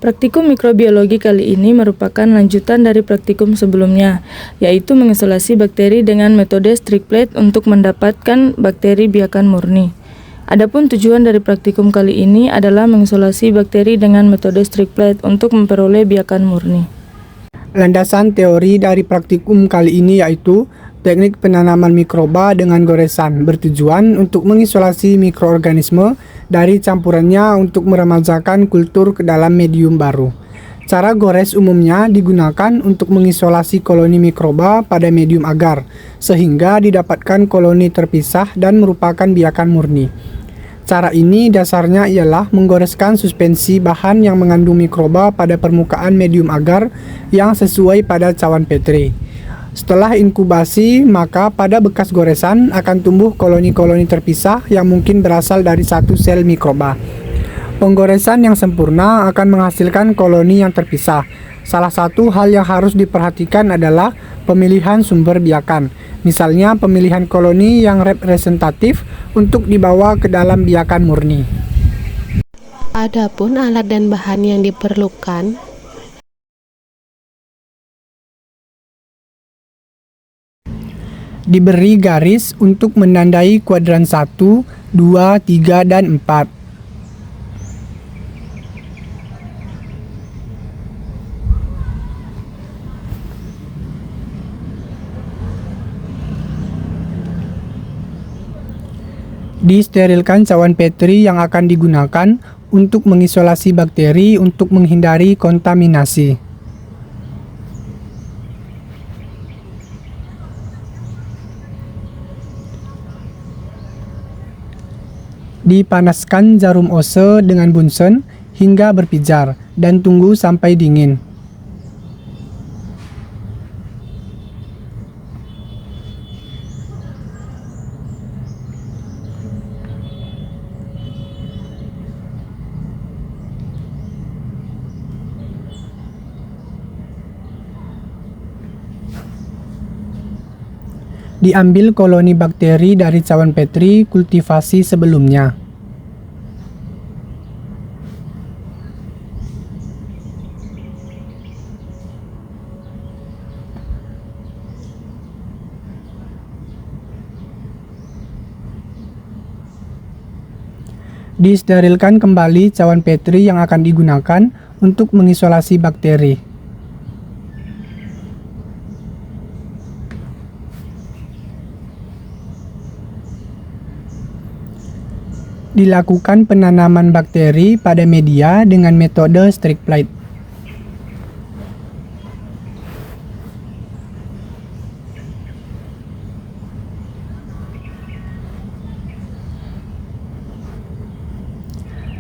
Praktikum mikrobiologi kali ini merupakan lanjutan dari praktikum sebelumnya, yaitu mengisolasi bakteri dengan metode strict plate untuk mendapatkan bakteri biakan murni. Adapun tujuan dari praktikum kali ini adalah mengisolasi bakteri dengan metode strict plate untuk memperoleh biakan murni. Landasan teori dari praktikum kali ini yaitu teknik penanaman mikroba dengan goresan bertujuan untuk mengisolasi mikroorganisme dari campurannya untuk meremajakan kultur ke dalam medium baru. Cara gores umumnya digunakan untuk mengisolasi koloni mikroba pada medium agar, sehingga didapatkan koloni terpisah dan merupakan biakan murni. Cara ini dasarnya ialah menggoreskan suspensi bahan yang mengandung mikroba pada permukaan medium agar yang sesuai pada cawan Petri. Setelah inkubasi, maka pada bekas goresan akan tumbuh koloni-koloni terpisah yang mungkin berasal dari satu sel mikroba. Penggoresan yang sempurna akan menghasilkan koloni yang terpisah. Salah satu hal yang harus diperhatikan adalah pemilihan sumber biakan. Misalnya pemilihan koloni yang representatif untuk dibawa ke dalam biakan murni. Adapun alat dan bahan yang diperlukan, diberi garis untuk menandai kuadran 1, 2, 3, dan 4. Disterilkan cawan Petri yang akan digunakan untuk mengisolasi bakteri untuk menghindari kontaminasi. Dipanaskan jarum ose dengan bunsen hingga berpijar dan tunggu sampai dingin. Diambil koloni bakteri dari cawan Petri kultivasi sebelumnya. Disterilkan kembali cawan Petri yang akan digunakan untuk mengisolasi bakteri. Dilakukan penanaman bakteri pada media dengan metode strict plate.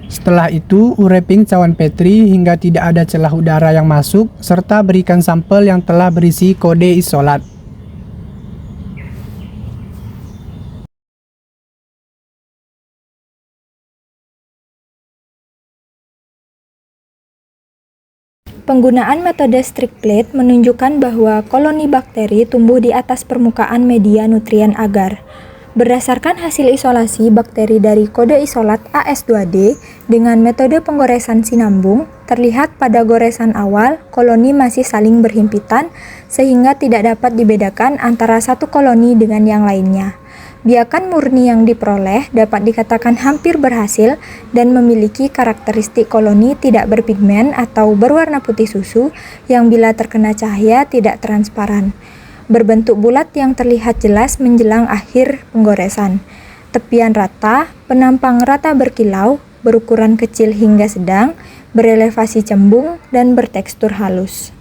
Setelah itu, wrapping cawan Petri hingga tidak ada celah udara yang masuk, serta berikan sampel yang telah berisi kode isolat. Penggunaan metode strict plate menunjukkan bahwa koloni bakteri tumbuh di atas permukaan media nutrien agar. Berdasarkan hasil isolasi bakteri dari kode isolat AS2D dengan metode penggoresan sinambung, terlihat pada goresan awal koloni masih saling berhimpitan sehingga tidak dapat dibedakan antara satu koloni dengan yang lainnya. Biakan murni yang diperoleh dapat dikatakan hampir berhasil dan memiliki karakteristik koloni tidak berpigmen atau berwarna putih susu yang bila terkena cahaya tidak transparan. Berbentuk bulat yang terlihat jelas menjelang akhir penggoresan. Tepian rata, penampang rata berkilau, berukuran kecil hingga sedang, berelevasi cembung, dan bertekstur halus.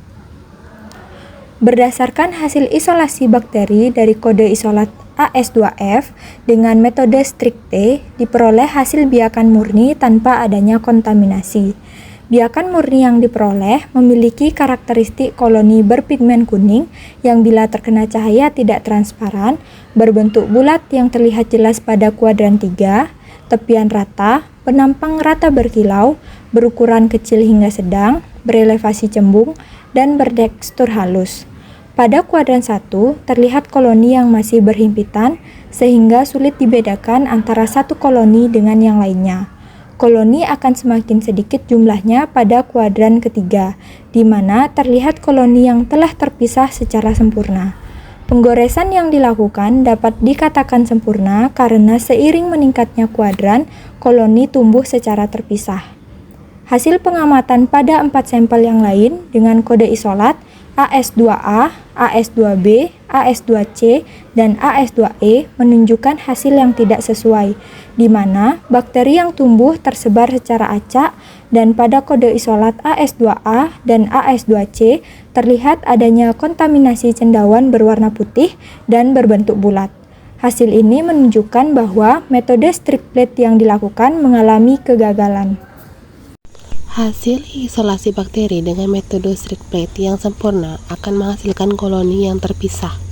Berdasarkan hasil isolasi bakteri dari kode isolat AS2F dengan metode strict T, diperoleh hasil biakan murni tanpa adanya kontaminasi. Biakan murni yang diperoleh memiliki karakteristik koloni berpigmen kuning yang bila terkena cahaya tidak transparan, berbentuk bulat yang terlihat jelas pada kuadran 3, tepian rata, penampang rata berkilau, berukuran kecil hingga sedang, berelevasi cembung, dan bertekstur halus. Pada kuadran 1, terlihat koloni yang masih berhimpitan sehingga sulit dibedakan antara satu koloni dengan yang lainnya. koloni akan semakin sedikit jumlahnya pada kuadran ketiga, di mana terlihat koloni yang telah terpisah secara sempurna. Penggoresan yang dilakukan dapat dikatakan sempurna karena seiring meningkatnya kuadran, koloni tumbuh secara terpisah. Hasil pengamatan pada 4 sampel yang lain dengan kode isolat AS2A, AS2B, AS2C, dan AS2E menunjukkan hasil yang tidak sesuai, di mana bakteri yang tumbuh tersebar secara acak dan pada kode isolat AS2A dan AS2C terlihat adanya kontaminasi cendawan berwarna putih dan berbentuk bulat. Hasil ini menunjukkan bahwa metode strip plate yang dilakukan mengalami kegagalan. Hasil isolasi bakteri dengan metode strip plate yang sempurna akan menghasilkan koloni yang terpisah.